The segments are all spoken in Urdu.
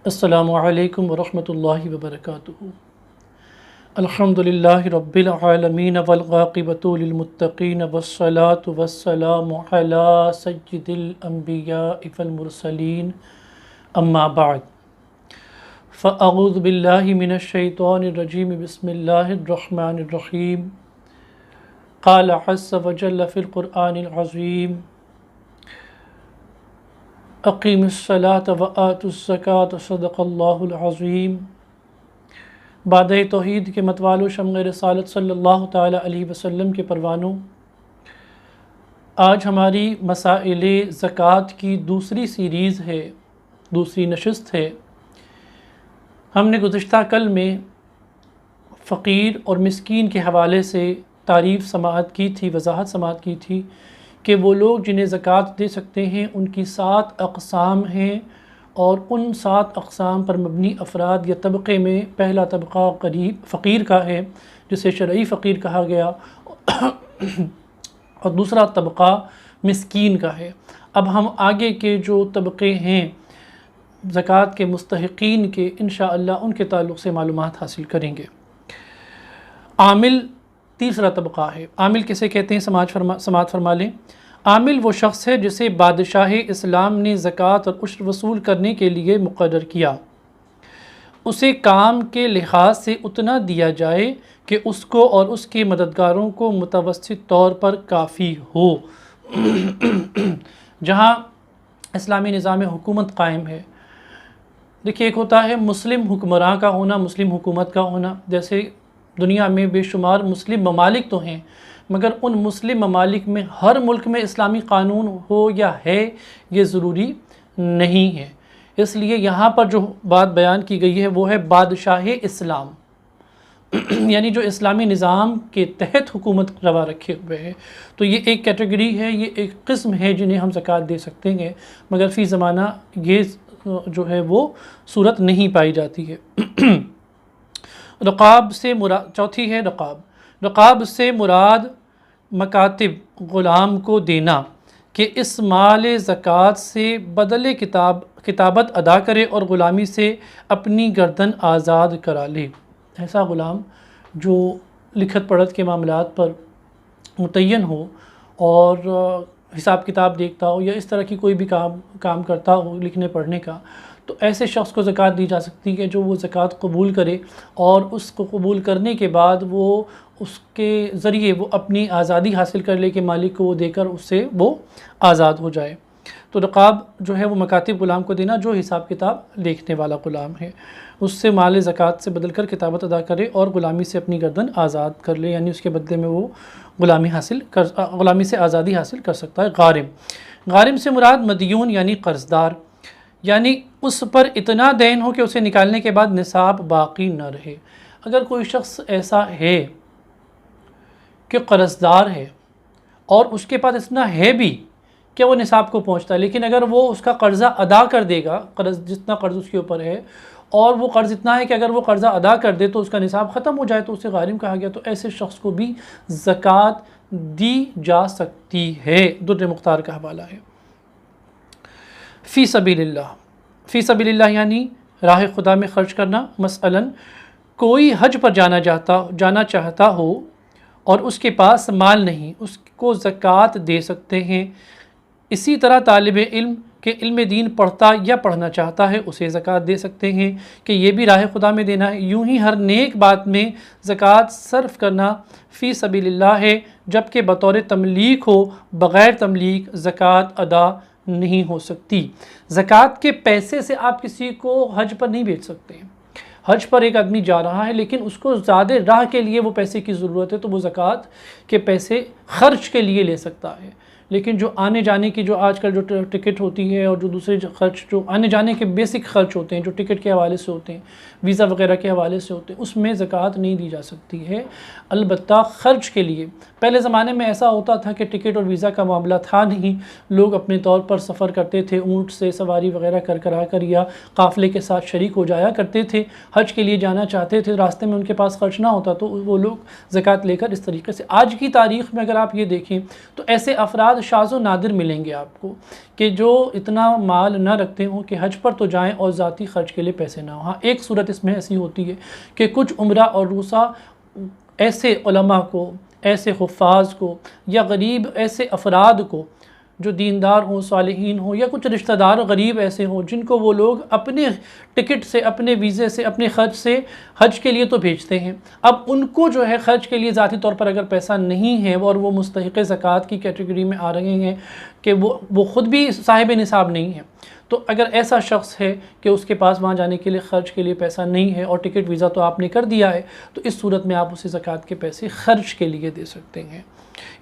السلام علیکم ورحمۃ اللہ وبرکاتہ۔ الحمدللہ رب العالمین والعاقبۃ للمتقین والصلاة والسلام علی سید الانبیاء والمرسلین اما بعد فاعوذ باللہ من الشیطان الرجیم بسم اللہ الرحمن الرحیم۔ قال عز وجل فی القرآن العظیم اقیم الصلاۃ وآت الزکاۃ صدق اللہ العظیم۔ بعد توحید کے متوالو شمع رسالت صلی اللہ تعالیٰ علیہ وسلم کے پروانوں، آج ہماری مسائل زکوٰۃ کی دوسری سیریز ہے، دوسری نشست ہے۔ ہم نے گزشتہ کل میں فقیر اور مسکین کے حوالے سے تعریف سماعت کی تھی، وضاحت سماعت کی تھی کہ وہ لوگ جنہیں زکوٰۃ دے سکتے ہیں ان کی 7 اقسام ہیں، اور ان 7 اقسام پر مبنی افراد یا طبقے میں پہلا طبقہ قریب فقیر کا ہے جسے شرعی فقیر کہا گیا، اور دوسرا طبقہ مسکین کا ہے۔ اب ہم آگے کے جو طبقے ہیں زکوٰۃ کے مستحقین کے، انشاءاللہ ان کے تعلق سے معلومات حاصل کریں گے۔ عامل تیسرا طبقہ ہے۔ عامل کسے کہتے ہیں؟ سماعت فرما لیں۔ عامل وہ شخص ہے جسے بادشاہ اسلام نے زکوٰۃ اور عشر وصول کرنے کے لیے مقرر کیا، اسے کام کے لحاظ سے اتنا دیا جائے کہ اس کو اور اس کے مددگاروں کو متوسط طور پر کافی ہو۔ جہاں اسلامی نظام حکومت قائم ہے، دیکھیے ایک ہوتا ہے مسلم حکمراں کا ہونا، مسلم حکومت کا ہونا، جیسے دنیا میں بے شمار مسلم ممالک تو ہیں، مگر ان مسلم ممالک میں ہر ملک میں اسلامی قانون ہو یا ہے یہ ضروری نہیں ہے۔ اس لیے یہاں پر جو بات بیان کی گئی ہے وہ ہے بادشاہ اسلام، یعنی جو اسلامی نظام کے تحت حکومت روا رکھے ہوئے ہے۔ تو یہ ایک کیٹیگری ہے، یہ ایک قسم ہے جنہیں ہم زکوٰۃ دے سکتے ہیں، مگر فی زمانہ یہ جو ہے وہ صورت نہیں پائی جاتی ہے۔ رقاب سے مراد، چوتھی ہے رقاب۔ رقاب سے مراد مکاتب غلام کو دینا کہ اس مال زکوٰۃ سے بدلے کتابت ادا کرے اور غلامی سے اپنی گردن آزاد کرا لے۔ ایسا غلام جو لکھت پڑھت کے معاملات پر متعین ہو اور حساب کتاب دیکھتا ہو یا اس طرح کی کوئی بھی کام کرتا ہو لکھنے پڑھنے کا، تو ایسے شخص کو زکوٰۃ دی جا سکتی ہے جو وہ زکوٰۃ قبول کرے، اور اس کو قبول کرنے کے بعد وہ اس کے ذریعے وہ اپنی آزادی حاصل کر لے کہ مالک کو وہ دے کر اس سے وہ آزاد ہو جائے۔ تو رقاب جو ہے وہ مکاتب غلام کو دینا جو حساب کتاب لکھنے والا غلام ہے، اس سے مال زکوٰۃ سے بدل کر کتابت ادا کرے اور غلامی سے اپنی گردن آزاد کر لے، یعنی اس کے بدلے میں وہ غلامی سے آزادی حاصل کر سکتا ہے۔ غارم، غارم سے مراد مدیون یعنی قرض دار، یعنی اس پر اتنا دین ہو کہ اسے نکالنے کے بعد نصاب باقی نہ رہے۔ اگر کوئی شخص ایسا ہے کہ قرض دار ہے اور اس کے پاس اتنا ہے بھی کہ وہ نصاب کو پہنچتا ہے، لیکن اگر وہ اس کا قرضہ ادا کر دے گا، جتنا قرض اس کے اوپر ہے، اور وہ قرض اتنا ہے کہ اگر وہ قرضہ ادا کر دے تو اس کا نصاب ختم ہو جائے تو اسے غارم کہا گیا، تو ایسے شخص کو بھی زکوٰۃ دی جا سکتی ہے۔ در مختار کا حوالہ ہے۔ فی سبیل اللہ، فی سبیل اللہ یعنی راہ خدا میں خرچ کرنا۔ مثلاً کوئی حج پر جانا چاہتا ہو اور اس کے پاس مال نہیں، اس کو زکوٰۃ دے سکتے ہیں۔ اسی طرح طالب علم کہ علم دین پڑھتا یا پڑھنا چاہتا ہے اسے زکوٰۃ دے سکتے ہیں کہ یہ بھی راہ خدا میں دینا ہے۔ یوں ہی ہر نیک بات میں زکوٰۃ صرف کرنا فی سبیل اللہ ہے، جبکہ بطور تملیک ہو، بغیر تملیک زکوٰۃ ادا نہیں ہو سکتی۔ زکوٰۃ کے پیسے سے آپ کسی کو حج پر نہیں بھیج سکتے۔ حج پر ایک آدمی جا رہا ہے لیکن اس کو زیادہ راہ کے لیے وہ پیسے کی ضرورت ہے، تو وہ زکوٰۃ کے پیسے خرچ کے لیے لے سکتا ہے، لیکن جو آنے جانے کی جو آج کل جو ٹکٹ ہوتی ہے اور جو دوسرے خرچ جو آنے جانے کے بیسک خرچ ہوتے ہیں جو ٹکٹ کے حوالے سے ہوتے ہیں، ویزا وغیرہ کے حوالے سے ہوتے ہیں، اس میں زکوٰۃ نہیں دی جا سکتی ہے۔ البتہ خرچ کے لیے پہلے زمانے میں ایسا ہوتا تھا کہ ٹکٹ اور ویزا کا معاملہ تھا نہیں، لوگ اپنے طور پر سفر کرتے تھے، اونٹ سے سواری وغیرہ کرا کر یا قافلے کے ساتھ شریک ہو جایا کرتے تھے، حج کے لیے جانا چاہتے تھے، راستے میں ان کے پاس خرچ نہ ہوتا تو وہ لوگ زکوٰۃ لے کر اس طریقے سے۔ آج کی تاریخ میں اگر آپ یہ دیکھیں تو ایسے افراد افراد شاذ و نادر ملیں گے آپ کو کہ جو اتنا مال نہ رکھتے ہوں کہ حج پر تو جائیں اور ذاتی خرچ کے لیے پیسے نہ ہوں۔ ہاں ایک صورت اس میں ایسی ہوتی ہے کہ کچھ عمرہ اور روسہ ایسے علماء کو، ایسے حفاظ کو، یا غریب ایسے افراد کو جو دیندار ہوں، صالحین ہوں، یا کچھ رشتہ دار غریب ایسے ہوں جن کو وہ لوگ اپنے ٹکٹ سے، اپنے ویزے سے، اپنے خرچ سے حج کے لیے تو بھیجتے ہیں۔ اب ان کو جو ہے خرچ کے لیے ذاتی طور پر اگر پیسہ نہیں ہے اور وہ مستحق زکوٰۃ کی کیٹیگری میں آ رہے ہیں کہ وہ خود بھی صاحب نصاب نہیں ہے، تو اگر ایسا شخص ہے کہ اس کے پاس وہاں جانے کے لیے خرچ کے لیے پیسہ نہیں ہے اور ٹکٹ ویزا تو آپ نے کر دیا ہے، تو اس صورت میں آپ اسے زکوٰۃ کے پیسے خرچ کے لیے دے سکتے ہیں۔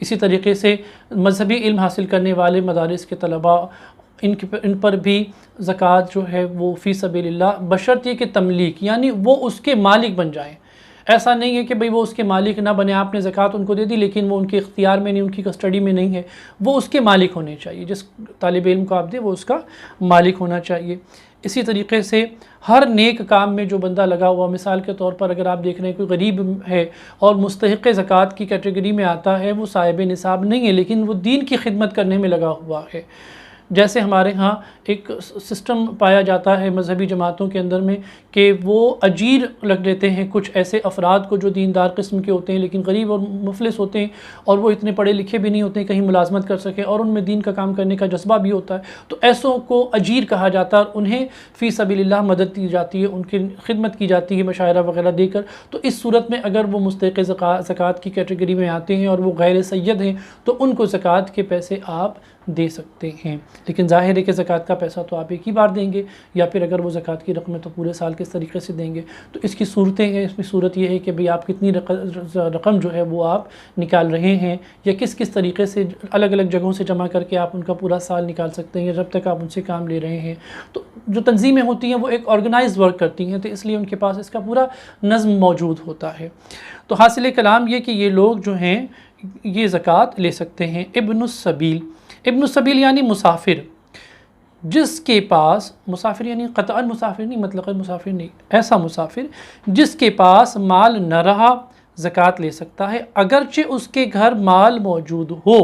اسی طریقے سے مذہبی علم حاصل کرنے والے مدارس کے طلباء، ان پر بھی زکوٰۃ جو ہے وہ فی سبیل اللہ، بشرط یہ کہ تملیک، یعنی وہ اس کے مالک بن جائیں۔ ایسا نہیں ہے کہ بھئی وہ اس کے مالک نہ بنے، آپ نے زکوٰۃ ان کو دے دی لیکن وہ ان کے اختیار میں نہیں، ان کی کسٹڈی میں نہیں ہے، وہ اس کے مالک ہونے چاہیے۔ جس طالب علم کو آپ دیں وہ اس کا مالک ہونا چاہیے۔ اسی طریقے سے ہر نیک کام میں جو بندہ لگا ہوا، مثال کے طور پر اگر آپ دیکھ رہے ہیں کوئی غریب ہے اور مستحق زکوٰۃ کی کیٹیگری میں آتا ہے، وہ صاحب نصاب نہیں ہے لیکن وہ دین کی خدمت کرنے میں لگا ہوا ہے۔ جیسے ہمارے ہاں ایک سسٹم پایا جاتا ہے مذہبی جماعتوں کے اندر میں کہ وہ اجیر لگ لیتے ہیں کچھ ایسے افراد کو جو دیندار قسم کے ہوتے ہیں لیکن غریب اور مفلس ہوتے ہیں اور وہ اتنے پڑھے لکھے بھی نہیں ہوتے ہیں کہیں ملازمت کر سکیں اور ان میں دین کا کام کرنے کا جذبہ بھی ہوتا ہے، تو ایسوں کو اجیر کہا جاتا ہے اور انہیں فی سبیل اللہ مدد دی جاتی ہے، ان کی خدمت کی جاتی ہے مشاعرہ وغیرہ دے کر۔ تو اس صورت میں اگر وہ مستحق زکوٰۃ کی کیٹیگری میں آتے ہیں اور وہ غیر سید ہیں تو ان کو زکوٰۃ کے پیسے آپ دے سکتے ہیں، لیکن ظاہر ہے کہ زکوٰۃ کا پیسہ تو آپ ایک ہی بار دیں گے، یا پھر اگر وہ زکوٰۃ کی رقم ہے تو پورے سال کس طریقے سے دیں گے۔ تو اس کی صورتیں ہیں، اس میں صورت یہ ہے کہ بھئی آپ کتنی رقم جو ہے وہ آپ نکال رہے ہیں، یا کس کس طریقے سے الگ الگ جگہوں سے جمع کر کے آپ ان کا پورا سال نکال سکتے ہیں، یا جب تک آپ ان سے کام لے رہے ہیں۔ تو جو تنظیمیں ہوتی ہیں وہ ایک آرگنائز ورک کرتی ہیں، تو اس لیے ان کے پاس اس کا پورا نظم موجود ہوتا ہے۔ تو حاصل کلام یہ کہ یہ لوگ جو ہیں یہ زکوٰۃ لے سکتے ہیں۔ ابن السبیل، ابن السبیل یعنی مسافر، جس کے پاس، مسافر یعنی قطعاً مسافر نہیں، مطلقاً مسافر نہیں، ایسا مسافر جس کے پاس مال نہ رہا زکوٰۃ لے سکتا ہے، اگرچہ اس کے گھر مال موجود ہو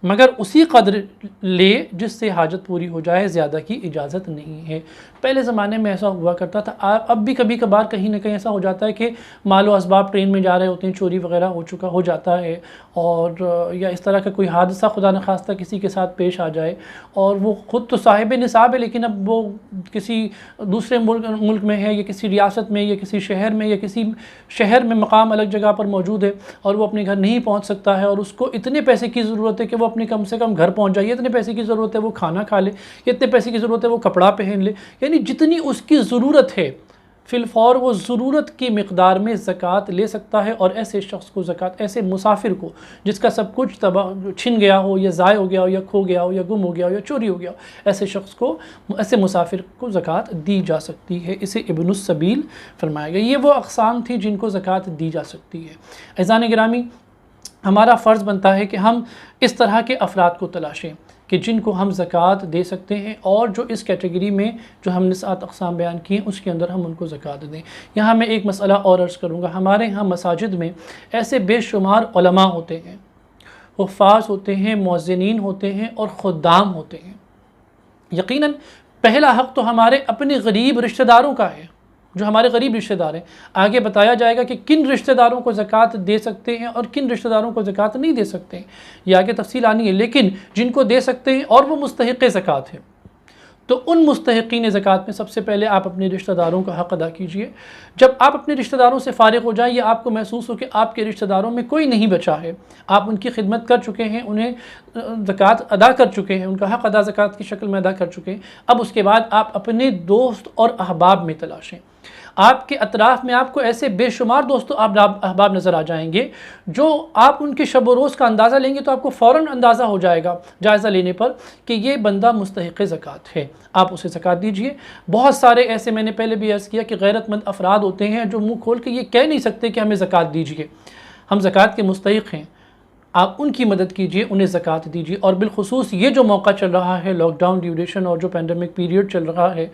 مگر اسی قدر لے جس سے حاجت پوری ہو جائے، زیادہ کی اجازت نہیں ہے۔ پہلے زمانے میں ایسا ہوا کرتا تھا، اب بھی کبھی کبھار کہیں نہ کہیں ایسا ہو جاتا ہے کہ مال و اسباب ٹرین میں جا رہے ہوتے ہیں، چوری وغیرہ ہو جاتا ہے، اور یا اس طرح کا کوئی حادثہ خدا نخواستہ کسی کے ساتھ پیش آ جائے اور وہ خود تو صاحب نصاب ہے لیکن اب وہ کسی دوسرے ملک میں ہے، یا کسی ریاست میں، یا کسی شہر میں، یا کسی شہر میں مقام الگ جگہ پر موجود ہے اور وہ اپنے گھر نہیں پہنچ سکتا ہے، اور اس کو اتنے پیسے کی ضرورت ہے کہ وہ اپنے کم سے کم گھر پہنچ جائے، اتنے پیسے کی ضرورت ہے وہ کھانا کھا لے، اتنے پیسے کی ضرورت ہے وہ کپڑا پہن لے، یعنی جتنی اس کی ضرورت ہے فی الفور وہ ضرورت کی مقدار میں زکوٰۃ لے سکتا ہے۔ اور ایسے شخص کو زکوٰۃ، ایسے مسافر کو جس کا سب کچھ چھن گیا ہو، یا ضائع ہو گیا ہو، یا کھو گیا ہو، یا گم ہو گیا ہو، یا چوری ہو گیا ہو، ایسے شخص کو، ایسے مسافر کو زکوٰۃ دی جا سکتی ہے۔ اسے ابن السبیل فرمایا گیا۔ یہ وہ اقسام تھی جن کو زکوٰۃ دی جا سکتی ہے۔ عزیزان گرامی، ہمارا فرض بنتا ہے کہ ہم اس طرح کے افراد کو تلاشیں کہ جن کو ہم زکوٰۃ دے سکتے ہیں، اور جو اس کیٹیگری میں جو ہم نے 7 اقسام بیان کی ہیں اس کے اندر ہم ان کو زکوٰۃ دیں۔ یہاں میں ایک مسئلہ اور عرض کروں گا، ہمارے ہاں مساجد میں ایسے بے شمار علماء ہوتے ہیں، حفاظ ہوتے ہیں، مؤذنین ہوتے ہیں اور خدام ہوتے ہیں۔ یقیناً پہلا حق تو ہمارے اپنے غریب رشتہ داروں کا ہے، جو ہمارے غریب رشتہ دار ہیں۔ آگے بتایا جائے گا کہ کن رشتہ داروں کو زکوٰۃ دے سکتے ہیں اور کن رشتہ داروں کو زکوٰۃ نہیں دے سکتے ہیں، یہ آگے تفصیل آنی ہے، لیکن جن کو دے سکتے ہیں اور وہ مستحق زکوٰۃ ہیں، تو ان مستحقین زکوٰۃ میں سب سے پہلے آپ اپنے رشتہ داروں کا حق ادا کیجئے۔ جب آپ اپنے رشتہ داروں سے فارغ ہو جائیں یا آپ کو محسوس ہو کہ آپ کے رشتہ داروں میں کوئی نہیں بچا ہے، آپ ان کی خدمت کر چکے ہیں، انہیں زکوٰۃ ادا کر چکے ہیں، ان کا حق ادا زکوٰۃ کی شکل میں ادا کر چکے ہیں، اب اس کے بعد آپ اپنے دوست اور احباب میں تلاشیں۔ آپ کے اطراف میں آپ کو ایسے بے شمار دوست و احباب نظر آ جائیں گے جو آپ ان کے شب و روز کا اندازہ لیں گے تو آپ کو فوراً اندازہ ہو جائے گا جائزہ لینے پر کہ یہ بندہ مستحق زکوٰۃ ہے، آپ اسے زکوٰۃ دیجئے۔ بہت سارے ایسے، میں نے پہلے بھی عرض کیا کہ غیرت مند افراد ہوتے ہیں جو منہ کھول کے یہ کہہ نہیں سکتے کہ ہمیں زکوٰۃ دیجئے، ہم زکوٰۃ کے مستحق ہیں۔ آپ ان کی مدد کیجئے، انہیں زکوٰۃ دیجئے۔ اور بالخصوص یہ جو موقع چل رہا ہے، لاک ڈاؤن ڈیوریشن اور جو پینڈیمک پیریڈ چل رہا ہے،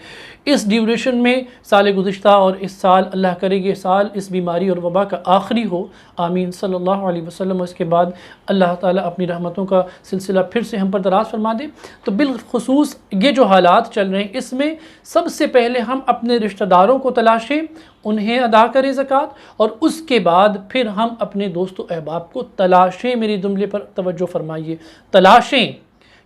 اس ڈیوریشن میں سال گزشتہ اور اس سال اللہ کرے یہ سال اس بیماری اور وبا کا آخری ہو، آمین صلی اللہ علیہ وسلم، اور اس کے بعد اللہ تعالیٰ اپنی رحمتوں کا سلسلہ پھر سے ہم پر دراز فرما دے۔ تو بالخصوص یہ جو حالات چل رہے ہیں، اس میں سب سے پہلے ہم اپنے رشتہ داروں کو تلاشیں، انہیں ادا کریں زکوٰۃ، اور اس کے بعد پھر ہم اپنے دوست و احباب کو تلاشیں۔ میری جملے پر توجہ فرمائیے، تلاشیں،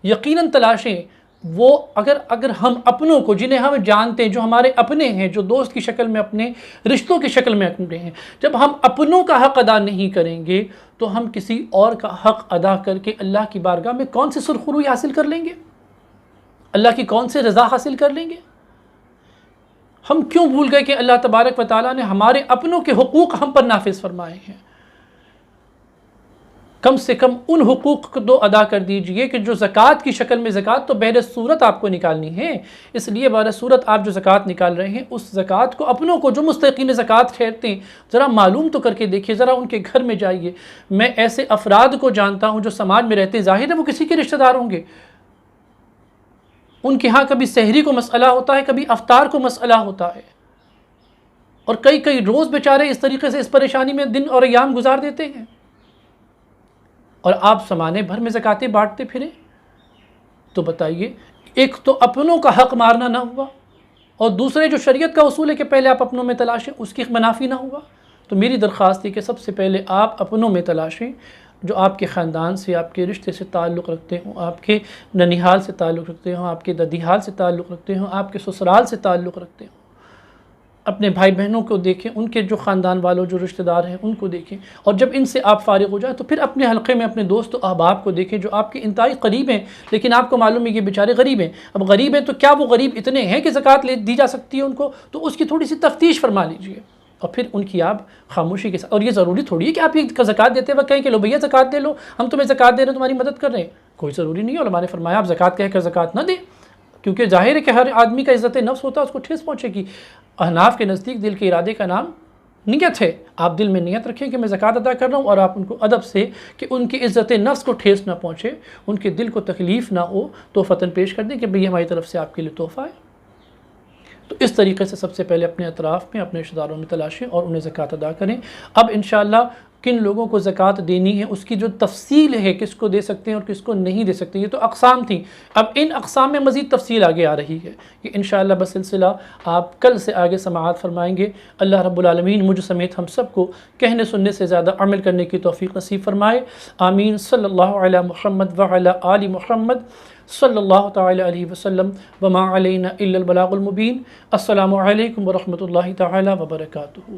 یقیناً تلاشیں۔ وہ اگر ہم اپنوں کو، جنہیں ہم جانتے ہیں، جو ہمارے اپنے ہیں، جو دوست کی شکل میں اپنے، رشتوں کی شکل میں اپنے ہیں، جب ہم اپنوں کا حق ادا نہیں کریں گے تو ہم کسی اور کا حق ادا کر کے اللہ کی بارگاہ میں کون سی سرخروئی حاصل کر لیں گے؟ اللہ کی کون سے رضا حاصل کر لیں گے؟ ہم کیوں بھول گئے کہ اللہ تبارک و تعالیٰ نے ہمارے اپنوں کے حقوق ہم پر نافذ فرمائے ہیں؟ کم سے کم ان حقوق کو تو ادا کر دیجئے کہ جو زکوٰۃ کی شکل میں، زکوٰۃ تو بہر صورت آپ کو نکالنی ہے، اس لیے بہر صورت آپ جو زکوٰۃ نکال رہے ہیں، اس زکوٰۃ کو اپنوں کو، جو مستحقین زکوٰۃ ٹھہرتے ہیں، ذرا معلوم تو کر کے دیکھیے، ذرا ان کے گھر میں جائیے۔ میں ایسے افراد کو جانتا ہوں جو سماج میں رہتے ہیں، ظاہر ہے وہ کسی کے رشتہ دار ہوں گے، ان کے ہاں کبھی سحری کو مسئلہ ہوتا ہے، کبھی افطار کو مسئلہ ہوتا ہے، اور کئی روز بیچارے اس طریقے سے اس پریشانی میں دن اور ایام گزار دیتے ہیں، اور آپ زمانے بھر میں زکوٰۃیں بانٹتے پھریں۔ تو بتائیے، ایک تو اپنوں کا حق مارنا نہ ہوا، اور دوسرے جو شریعت کا اصول ہے کہ پہلے آپ اپنوں میں تلاشیں، اس کی منافی نہ ہوا۔ تو میری درخواست ہے کہ سب سے پہلے آپ اپنوں میں تلاشیں، جو آپ کے خاندان سے، آپ کے رشتے سے تعلق رکھتے ہوں، آپ کے ننیحال سے تعلق رکھتے ہوں، آپ کے ددیحال سے تعلق رکھتے ہوں، آپ کے سسرال سے تعلق رکھتے ہوں۔ اپنے بھائی بہنوں کو دیکھیں، ان کے جو خاندان والوں، جو رشتہ دار ہیں، ان کو دیکھیں، اور جب ان سے آپ فارغ ہو جائیں تو پھر اپنے حلقے میں اپنے دوست و احباب کو دیکھیں جو آپ کے انتہائی قریب ہیں، لیکن آپ کو معلوم ہے یہ بیچارے غریب ہیں۔ اب غریب ہیں تو کیا وہ غریب اتنے ہیں کہ زکوٰۃ دی جا سکتی ہے ان کو؟ تو اس کی تھوڑی سی تفتیش فرما لیجئے، اور پھر ان کی آپ خاموشی کے ساتھ، اور یہ ضروری تھوڑی ہے کہ آپ یہ زکوٰۃ دیتے وقت کہیں کہ لو بھیا زکوٰۃ دے لو، ہم تمہیں زکوٰۃ دے رہے ہیں، تمہاری مدد کر رہے ہیں، کوئی ضروری نہیں ہے۔ علماء نے فرمایا آپ زکوٰۃ کہہ کر زکوٰۃ نہ دیں، کیونکہ ظاہر ہے کہ ہر آدمی کا عزت نفس ہوتا ہے، اس کو ٹھیس پہنچے گی۔ احناف کے نزدیک دل کے ارادے کا نام نیت ہے۔ آپ دل میں نیت رکھیں کہ میں زکوٰۃ ادا کر رہا ہوں، اور آپ ان کو ادب سے، کہ ان کی عزت نفس کو ٹھیس نہ پہنچے، ان کے دل کو تکلیف نہ ہو، تحفتاً پیش کر دیں کہ بھئی ہماری طرف سے آپ کے لیے تحفہ ہے۔ تو اس طریقے سے سب سے پہلے اپنے اطراف میں، اپنے رشتہ داروں میں تلاشیں اور انہیں زکوٰۃ ادا کریں۔ اب انشاءاللہ کن لوگوں کو زکوٰۃ دینی ہے، اس کی جو تفصیل ہے، کس کو دے سکتے ہیں اور کس کو نہیں دے سکتے، یہ تو اقسام تھیں۔ اب ان اقسام میں مزید تفصیل آگے آ رہی ہے، کہ انشاءاللہ بسلسلہ آپ کل سے آگے سماعت فرمائیں گے۔ اللہ رب العالمین مجھ سمیت ہم سب کو کہنے سننے سے زیادہ عمل کرنے کی توفیق نصیب فرمائے، آمین۔ صلی اللہ علی محمد وعلی آل محمد صلی اللہ تعالی علیہ وسلم، وما علینا الا البلاغ المبین۔ السلام علیکم ورحمۃ اللہ تعالی وبرکاتہ۔